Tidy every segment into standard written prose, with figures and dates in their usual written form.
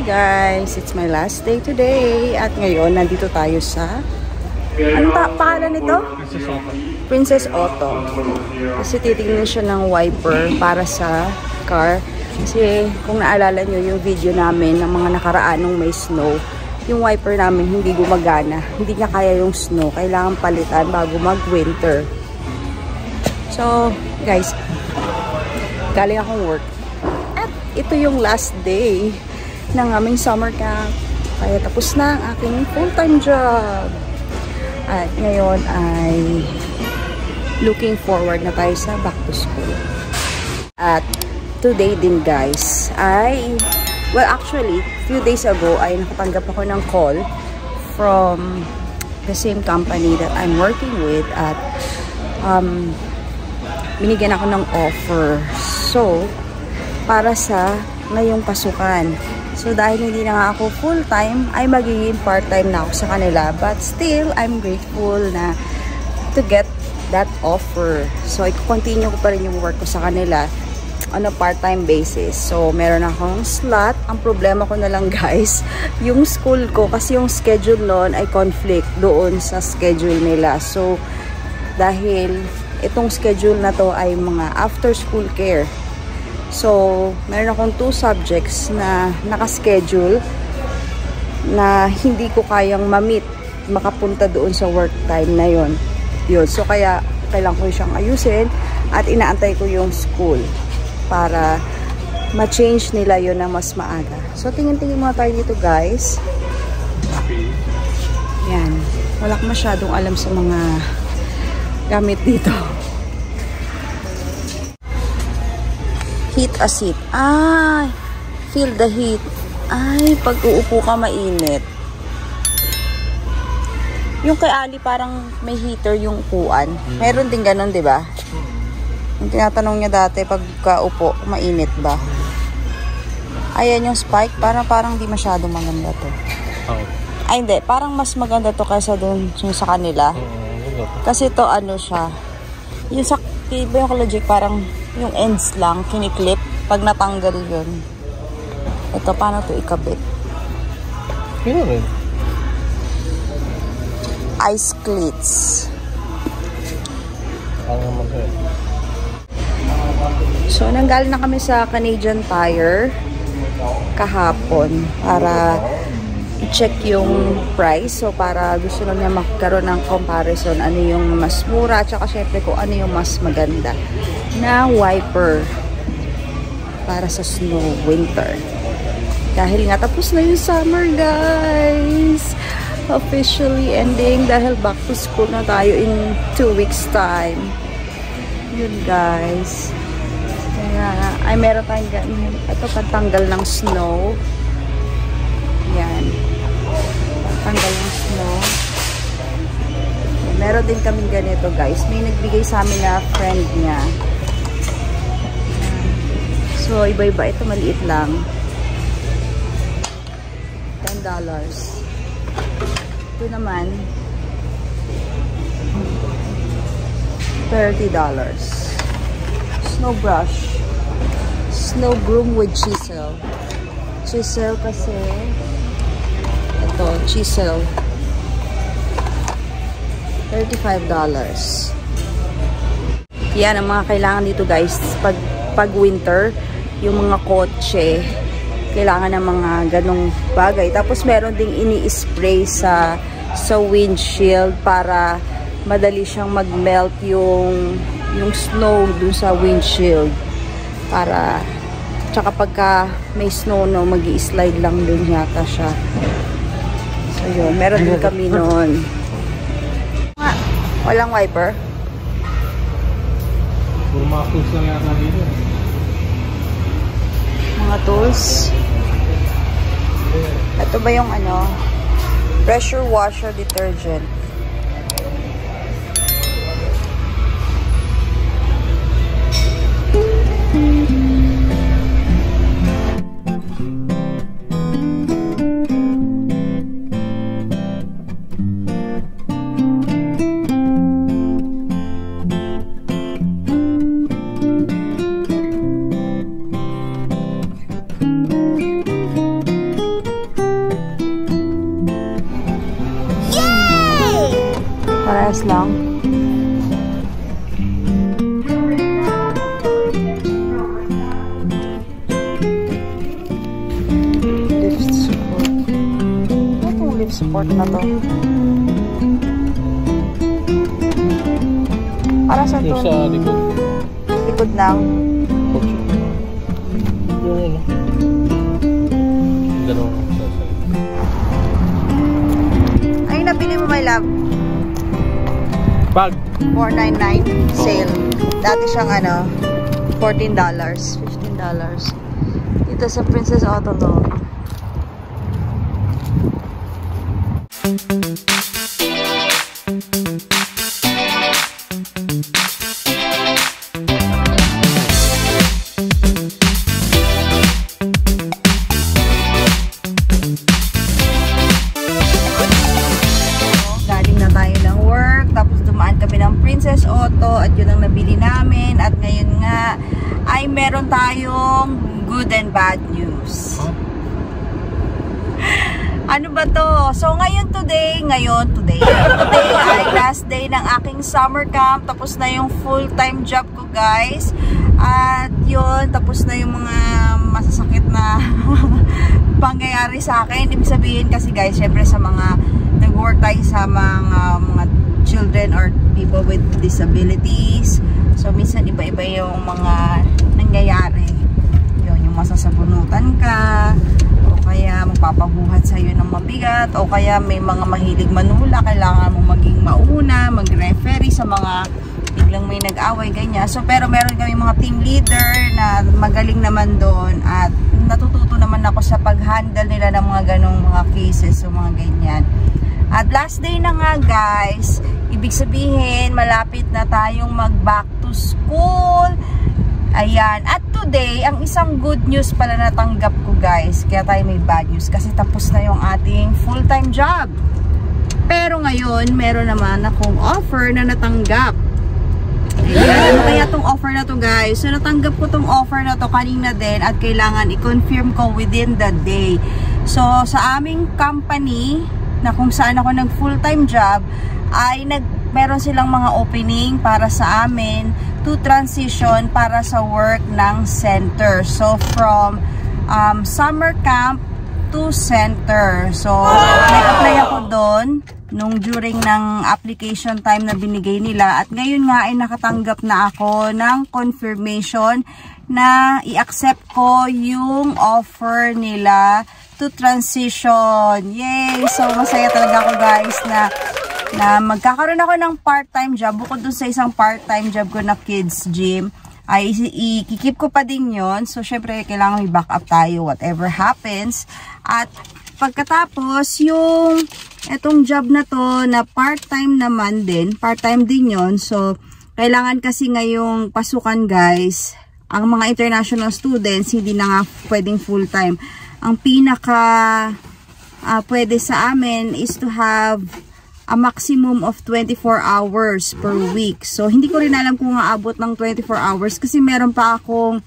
guys, it's my last day today at ngayon nandito tayo sa pangalan nito? Princess Auto. Kasi titignan siya ng wiper para sa car. Kasi kung naalala nyo yung video namin ng mga nakaraanong may snow, yung wiper namin hindi gumagana. Hindi niya kaya yung snow. Kailangan palitan bago mag-winter. So, guys, galing akong work. At ito yung last day ng aming summer camp. Kaya tapos na ang aking full-time job. At ngayon ay looking forward na tayo sa back to school. At today din guys ay, well actually, few days ago ay nakatanggap ako ng call from the same company that I'm working with at binigyan ako ng offer. So, para sa ngayong pasukan. So, dahil hindi na nga ako full-time, ay magiging part-time na ako sa kanila. But still, I'm grateful na to get that offer. So, i-continue ko pa rin yung work ko sa kanila on a part-time basis. So, meron akong slot. Ang problema ko na lang guys, yung school ko, kasi yung schedule noon ay conflict doon sa schedule nila. So, dahil itong schedule na to ay mga after-school care. So, meron akong 2 subjects na nakaschedule na hindi ko kayang ma-meet, makapunta doon sa work time na yon. So, kaya kailangan ko siyang ayusin at inaantay ko yung school para ma-change nila yon na mas maaga. So, tingin-tingin muna tayo dito guys. Yan. Wala ko masyadong alam sa mga gamit dito. Heat a seat. Ay, feel the heat. Ay, pag uupo ka mainit. Yung kay Ali parang may heater yung upuan. Meron din ganun, di ba? Yung tinatanong niya dati, pagka upo, mainit ba? Ayan yung Spike, parang di masyado maganda to. Ay, hindi. Parang mas maganda to kaysa dun yung sa kanila. Kasi to ano siya. Yung sa iba yung Kalogic, parang yung ends lang, kiniklip. Pag natanggal yun. Ito, paano to ikabit? Yun rin. Ice cleats. So, nanggaling na kami sa Canadian Tire kahapon para i-check yung price. So, para gusto lang niya magkaroon ng comparison. Ano yung mas mura, at saka syempre kung ano yung mas maganda na wiper para sa snow winter. Dahil nga tapos na yung summer guys. Officially ending dahil back to school na tayo in 2 weeks time. Yun guys. Kaya ay meron tayong ganyan. Ito pantanggal ng snow. Yan. Pantanggal ng snow. Meron din kaming ganito guys. May nagbigay sa amin na friend niya. So, iba-iba. Ito maliit lang. $10. Ito naman, $30. Snow brush. Snow broom with chisel. Chisel kasi, ito, chisel. $35. Yan ang mga kailangan dito guys. Pag winter, yung mga kotse, kailangan ng mga ganong bagay. Tapos meron ding ini-spray sa windshield para madali siyang mag-melt yung snow dun sa windshield. Para, tsaka pagka may snow, no, mag-i-slide lang dun yata siya. So yun, meron din kami nun. Walang wiper? Puro mga tools lang yata dito. Mga tools. Ito ba yung ano? Pressure washer detergent. $20 lang. Lift support. Ano itong lift support na to? Para sa to? Yung sa likod. Likod lang. Yung ano. Ganun. Ay, nabili mo, my love? Bag. $4.99 sale. Dati siyang ano, $14. $15. Dito sa Princess Auto Loan. Princess Auto at yun ang nabili namin at ngayon nga ay meron tayong good and bad news. Ano ba to? So today ay last day ng aking summer camp. Tapos na yung full-time job ko, guys. At yun, tapos na yung mga masasakit na pangyayari sa akin. Ibig sabihin kasi, guys, syempre sa mga nag-work tayo sa mga children or people with disabilities. So, minsan iba-iba yung mga nangyayari. Yung masasabunutan ka, o kaya magpapabuhat sa'yo ng mabigat, o kaya may mga mahilig manula, kailangan mong maging mauna, mag-referee sa mga biglang may nag-away, ganyan. So, pero meron kami mga team leader na magaling naman doon at natututo naman ako sa pag-handle nila ng mga ganong mga cases, so mga ganyan. At last day na nga, guys. Ibig sabihin, malapit na tayong mag-back to school. Ayan. At today, ang isang good news pala natanggap ko, guys. Kaya tayo may bad news. Kasi tapos na yung ating full-time job. Pero ngayon, meron naman akong offer na natanggap. Ayan. Ano kaya tong offer na to, guys? So, natanggap ko tong offer na to kanina din at kailangan i-confirm ko within the day. So, sa aming company na kung saan ako nag full-time job ay meron silang mga opening para sa amin to transition para sa work ng center. So from summer camp to center. So nag-apply ako doon nung during ng application time na binigay nila at ngayon nga ay nakatanggap na ako ng confirmation na i-accept ko yung offer nila to transition. Yay! So, masaya talaga ako, guys, na magkakaroon ako ng part-time job. Bukod dun sa isang part-time job ko na kids gym, ay i-keep ko pa din yon. So, syempre, kailangan may backup tayo, whatever happens. At pagkatapos, etong job na to, na part-time naman din, part-time din yon. So, kailangan kasi ngayong pasukan, guys, ang mga international students, hindi na nga pwedeng full-time. Ang pinaka pwede sa amin is to have a maximum of 24 hours per week. So, hindi ko rin alam kung aabot ng 24 hours kasi meron pa akong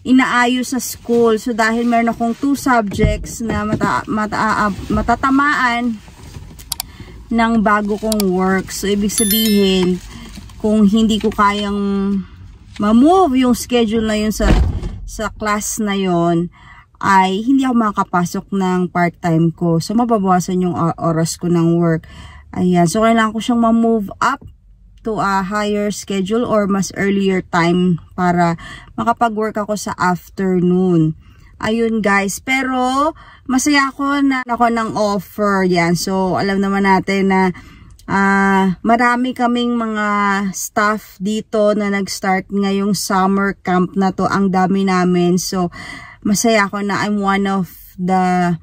inaayos sa school. So, dahil meron akong 2 subjects na matatamaan ng bago kong work. So, ibig sabihin, kung hindi ko kayang ma-move yung schedule na yun sa class na yun, ay hindi ako makakapasok ng part-time ko. So, mababawasan yung oras ko ng work. Ayan. So, kailangan ko siyang ma-move up to a higher schedule or mas earlier time para makapag-work ako sa afternoon. Ayun, guys. Pero, masaya ako na ako ng offer. Yan. So, alam naman natin na marami kaming mga staff dito na nag-start ngayong summer camp na to. Ang dami namin. So, masaya ako na I'm one of the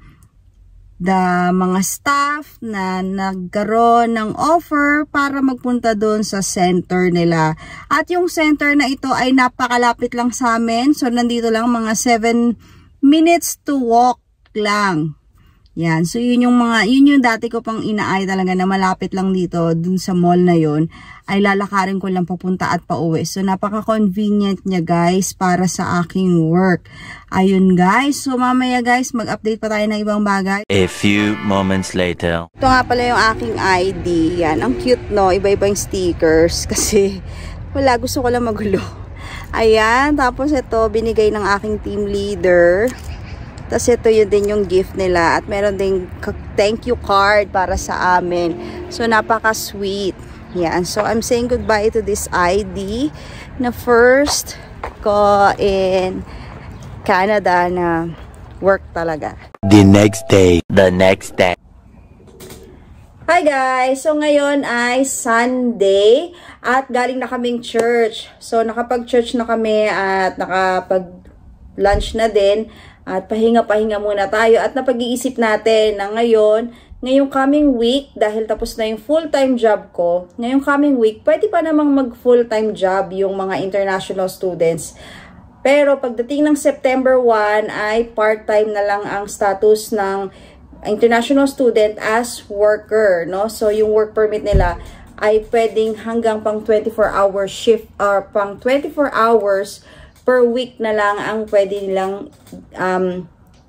mga staff na nagkaroon ng offer para magpunta doon sa center nila. At yung center na ito ay napakalapit lang sa amin. So, nandito lang mga 7 minutes to walk lang. Yan. So, yun yung dati ko pang inaay talaga na malapit lang dito, dun sa mall na yun, ay lalakarin ko lang papunta at pauwi. So, napaka-convenient niya guys para sa aking work. Ayun guys. So, mamaya guys, mag-update pa tayo ng ibang bagay. A few moments later. Ito nga pala yung aking ID. Yan. Ang cute no. Iba-iba yung stickers. Kasi, wala. Gusto ko lang magulo. Ayan. Tapos ito, binigay ng aking team leader. Tapos ito yun din yung gift nila. At meron din thank you card para sa amin. So, napaka-sweet. Yan. So, I'm saying goodbye to this ID na first ko in Canada na work talaga. The next day. Hi guys! So, ngayon ay Sunday at galing na kaming church. So, nakapag-church na kami at nakapag-lunch na din. At pahinga-pahinga muna tayo at napag-iisip natin na ngayong coming week, dahil tapos na yung full-time job ko, ngayong coming week, pwede pa namang mag-full-time job yung mga international students. Pero pagdating ng September 1 ay part-time na lang ang status ng international student as worker, no? So yung work permit nila ay pwedeng hanggang pang 24-hour shift or pang 24 hours per week na lang ang pwede nilang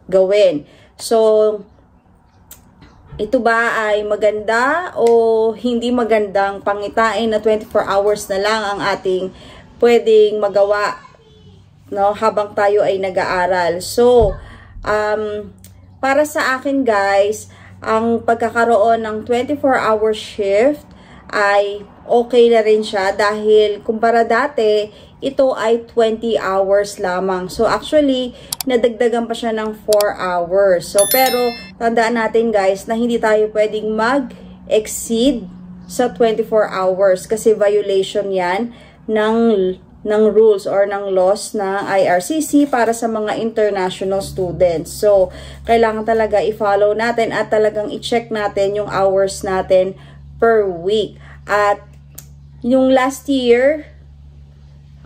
gawin. So, ito ba ay maganda o hindi magandang pangitain na 24 hours na lang ang ating pwedeng magawa, no, habang tayo ay nag-aaral? So, para sa akin guys, ang pagkakaroon ng 24-hour shift ay okay na rin siya dahil kumpara dati, ito ay 20 hours lamang. So, actually, nadagdagan pa siya ng 4 hours. So, pero, tandaan natin guys, na hindi tayo pwedeng mag-exceed sa 24 hours kasi violation yan ng rules or ng laws ng IRCC para sa mga international students. So, kailangan talaga i-follow natin at talagang i-check natin yung hours natin per week. At, yung last year,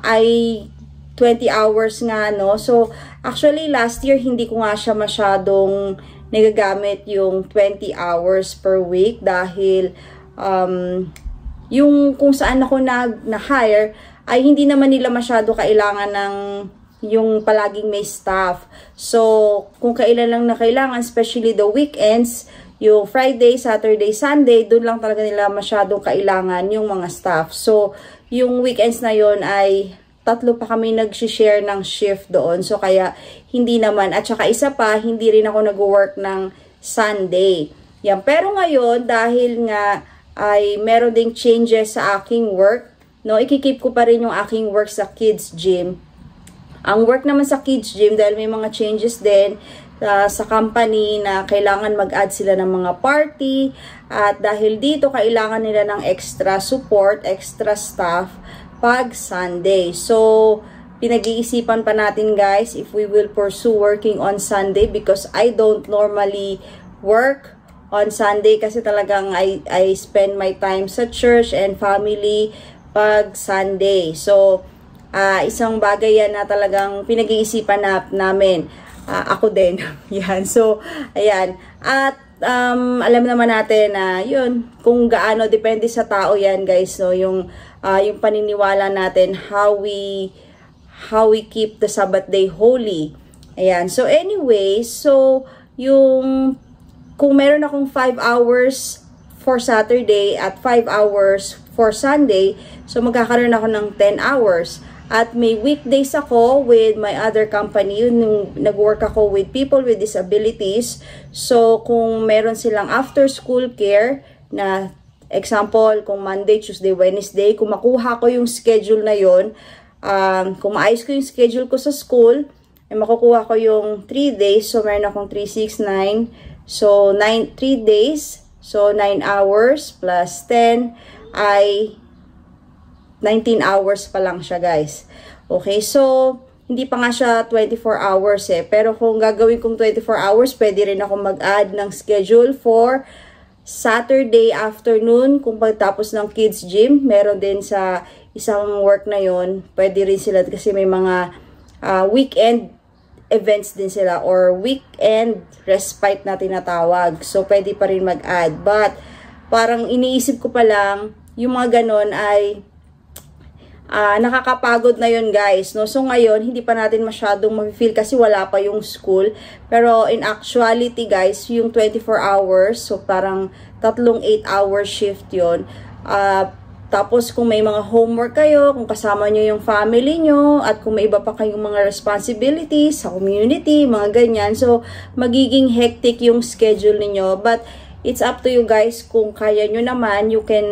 ay 20 hours nga, no? So, actually, last year, hindi ko nga siya masyadong nagagamit yung 20 hours per week dahil yung kung saan ako na-hire ay hindi naman nila masyado kailangan ng yung palaging may staff. So, kung kailan lang na kailangan, especially the weekends, yung Friday, Saturday, Sunday, doon lang talaga nila masyadong kailangan yung mga staff. So, yung weekends na yon ay 3 pa kami nag-share ng shift doon. So, kaya hindi naman. At saka isa pa, hindi rin ako nag-work ng Sunday. Yan. Pero ngayon, dahil nga ay meron ding changes sa aking work, no, ikikip ko pa rin yung aking work sa kids gym. Ang work naman sa kids gym, dahil may mga changes din sa company na kailangan mag-add sila ng mga party at dahil dito kailangan nila ng extra support, extra staff pag Sunday. So, pinag-iisipan pa natin guys if we will pursue working on Sunday because I don't normally work on Sunday kasi talagang I spend my time sa church and family pag Sunday. So, isang bagay yan na talagang pinag-iisipan namin. Ako din. Yan. So, ayan. At, alam naman natin na, yun, kung gaano, depende sa tao yan, guys, no? Yung paniniwala natin, how we keep the Sabbath day holy. Ayan. So, anyway, so, kung meron akong 5 hours for Saturday at 5 hours for Sunday, so, magkakaroon ako ng 10 hours. At may weekdays ako with my other company, yung nag-work ako with people with disabilities. So, kung meron silang after-school care na, example, kung Monday, Tuesday, Wednesday, kung makuha ko yung schedule na yon, kung maayos ko yung schedule ko sa school, ay makukuha ko yung 3 days. So, meron akong 3, 6, 9. So, 3 days. So, 9 hours plus 10 ay 19 hours pa lang siya, guys. Okay, so, hindi pa nga siya 24 hours eh. Pero kung gagawin kong 24 hours, pwede rin ako mag-add ng schedule for Saturday afternoon. Kung pagtapos ng kids gym, meron din sa isang work na yon, pwede rin sila kasi may mga weekend events din sila or weekend respite na tinatawag. So, pwede pa rin mag-add. But, parang iniisip ko pa lang, yung mga ganon ay nakakapagod na yun guys. No? So, ngayon, hindi pa natin masyadong ma-feel kasi wala pa yung school. Pero, in actuality guys, yung 24 hours, so parang 3 8-hour shift yun. Tapos, kung may mga homework kayo, kung kasama nyo yung family nyo, at kung may iba pa kayong mga responsibilities sa community, mga ganyan. So, magiging hectic yung schedule niyo. But, it's up to you guys. Kung kaya nyo naman, you can,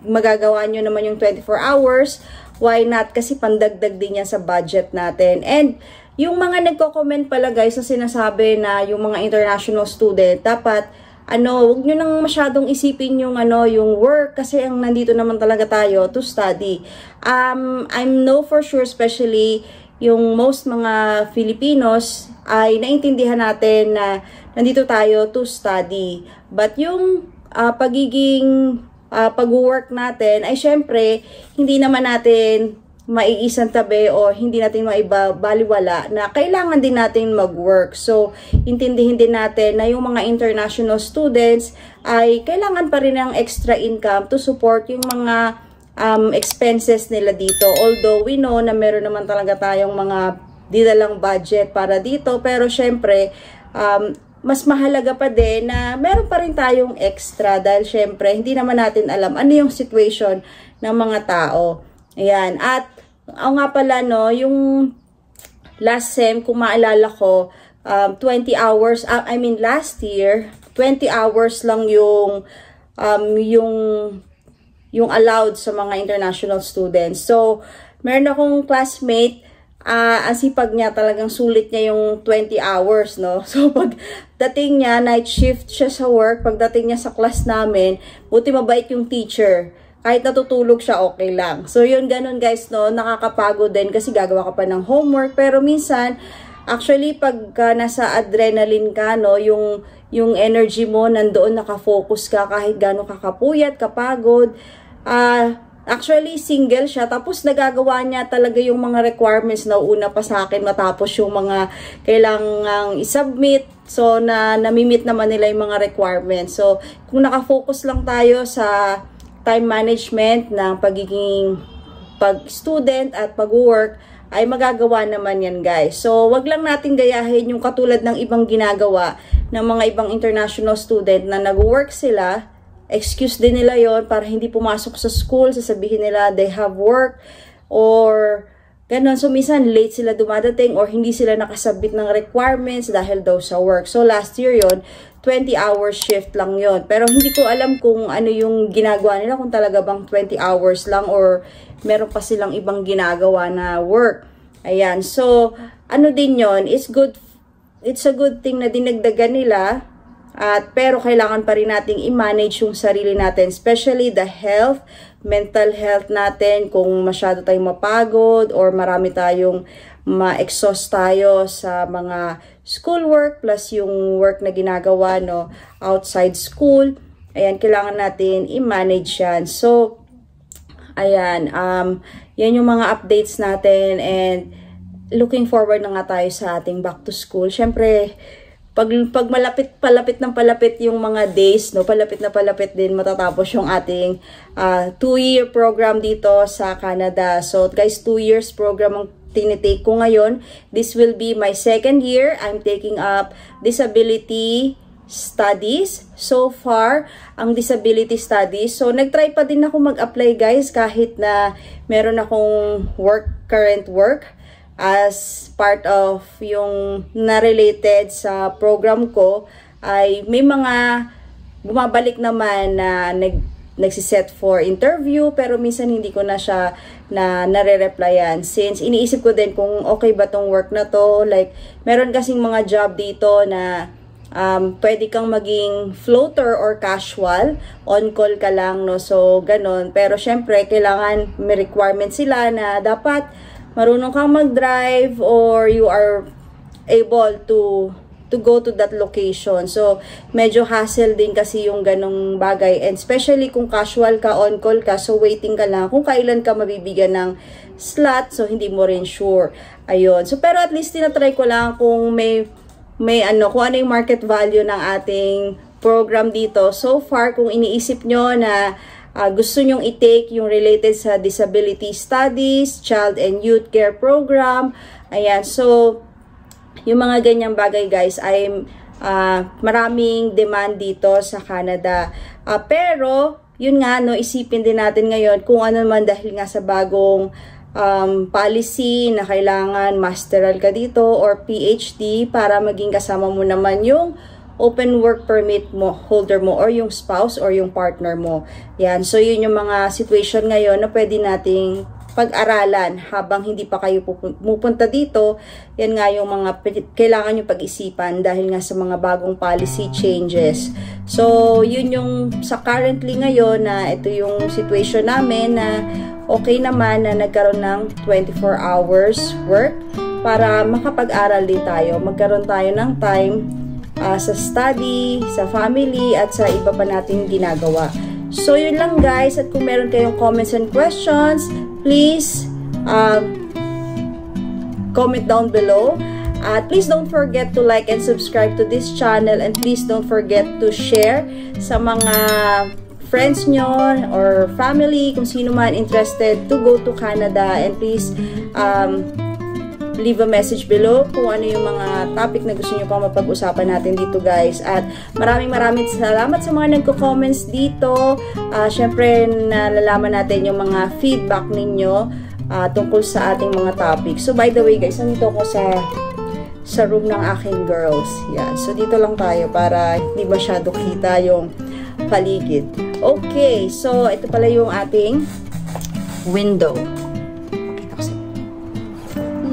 magagawa nyo naman yung 24 hours. Why not? Kasi pandagdag din yan sa budget natin. And, yung mga nagko-comment pala guys na sinasabi na yung mga international student, dapat, huwag nyo nang masyadong isipin yung, yung work kasi ang nandito naman talaga tayo to study. I know for sure, especially yung most mga Filipinos ay naintindihan natin na nandito tayo to study. But yung pag-work natin ay syempre, hindi naman natin maiisang tabi o hindi natin maibabaliwala na kailangan din natin mag-work. So, intindihin din natin na yung mga international students ay kailangan pa rin ng extra income to support yung mga expenses nila dito. Although, we know na meron naman talaga tayong mga didalang budget para dito. Pero, syempre, mas mahalaga pa din na meron pa rin tayong extra dahil syempre, hindi naman natin alam ano yung situation ng mga tao. Ayan. At, nga pala, no, yung last sem, kung maalala ko, 20 hours, last year, 20 hours lang yung allowed sa mga international students. So, meron akong classmate, ang sipag niya, talagang sulit niya yung 20 hours, no? So, pagdating niya, night shift siya sa work, pagdating niya sa class namin, buti mabait yung teacher. Kahit natutulog siya, okay lang. So, yun, ganun guys, no? Nakakapagod din kasi gagawa ka pa ng homework. Pero minsan, actually, pagka nasa adrenaline ka, no? Yung energy mo, nandoon nakafocus ka kahit gano'n kakapuyat, kapagod. Actually, single siya. Tapos, nagagawa niya talaga yung mga requirements na una pa sa akin matapos yung mga kailangang isubmit. So, namimit naman nila yung mga requirements. So, kung nakafocus lang tayo sa time management ng pagiging pag-student at pag-work, ay magagawa naman yan guys. So, wag lang natin gayahin yung katulad ng ibang ginagawa ng mga ibang international student na nag-work sila. Excuse din nila yon para hindi pumasok sa school, sasabihin nila they have work or ganun. So, minsan late sila dumadating or hindi sila nakasabit ng requirements dahil daw sa work. So, last year yon 20-hour shift lang yon. Pero hindi ko alam kung ano yung ginagawa nila, kung talaga bang 20 hours lang or meron pa silang ibang ginagawa na work. Ayan. So, ano din yon, it's a good thing na dinagdagan nila. Pero kailangan pa rin nating i-manage yung sarili natin, especially the health, mental health natin, kung masyado tayong mapagod or marami tayong ma-exhaust tayo sa mga schoolwork plus yung work na ginagawa, no, outside school. Ayan, kailangan natin i-manage yan. So, ayan, yan yung mga updates natin and looking forward na nga tayo sa ating back to school. Syempre, pag palapit yung mga days, no, palapit din matatapos yung ating 2-year program dito sa Canada. So, guys, 2 years program ang tinitake ko ngayon. This will be my 2nd year. I'm taking up disability studies. So far, ang disability studies. So, nagtry pa din ako mag-apply, guys, kahit na meron akong current work as part of yung na-related sa program ko, ay may mga bumabalik naman na nagsiset for interview, pero minsan hindi ko na siya nare-replyan. Since iniisip ko din kung okay ba tong work na to. Like, meron kasing mga job dito na pwede kang maging floater or casual. On-call ka lang, no? So, ganon. Pero, syempre, kailangan may requirement sila na dapat marunong kang mag-drive or you are able to go to that location. So, medyo hassle din kasi yung ganong bagay. And especially kung casual ka, on-call ka, so waiting ka lang kung kailan ka mabibigyan ng slot, so hindi mo rin sure. Ayun. So, pero at least tinatry ko lang kung kung ano yung market value ng ating program dito. So far, kung iniisip nyo na gusto nyong i-take yung related sa disability studies, child and youth care program, ayan. So, yung mga ganyang bagay guys ay maraming demand dito sa Canada. Pero, yun nga, no, isipin din natin ngayon kung ano man dahil nga sa bagong policy na kailangan masteral ka dito or PhD para maging kasama mo naman yung open work permit mo, holder mo, or yung spouse or yung partner mo. Yan. So, yun yung mga situation ngayon na pwede nating pag-aralan habang hindi pa kayo pupunta dito. Yan nga yung mga kailangan nyo pag-isipan dahil nga sa mga bagong policy changes. So, yun yung sa currently ngayon na ito yung situation namin na okay naman na nagkaroon ng 24 hours work para makapag-aral din tayo. Magkaroon tayo ng time sa study, sa family, at sa iba pa nating ginagawa. So, yun lang guys. At kung meron kayong comments and questions, please comment down below. Please don't forget to like and subscribe to this channel. And please don't forget to share sa mga friends nyo or family, kung sino man interested to go to Canada. And please leave a message below kung ano yung mga topic na gusto nyo pa mapag-usapan natin dito guys. At maraming salamat sa mga nagko-comments dito. Syempre nalalaman natin yung mga feedback ninyo tungkol sa ating mga topic. So by the way guys, nandito ako sa room ng aking girls. Yan. So dito lang tayo para hindi masyado kita yung paligid. Okay, so ito pala yung ating window.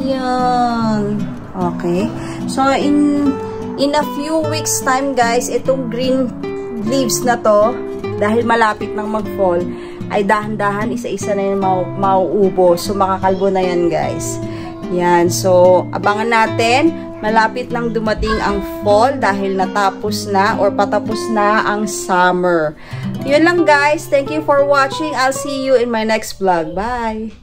Yan. Okay. So, in a few weeks time, guys, itong green leaves na to, dahil malapit nang mag-fall, ay dahan-dahan, isa-isa na yung mauubos. So, makakalbo na yan, guys. Yan. So, abangan natin. Malapit nang dumating ang fall dahil natapos na or patapos na ang summer. Yun lang, guys. Thank you for watching. I'll see you in my next vlog. Bye!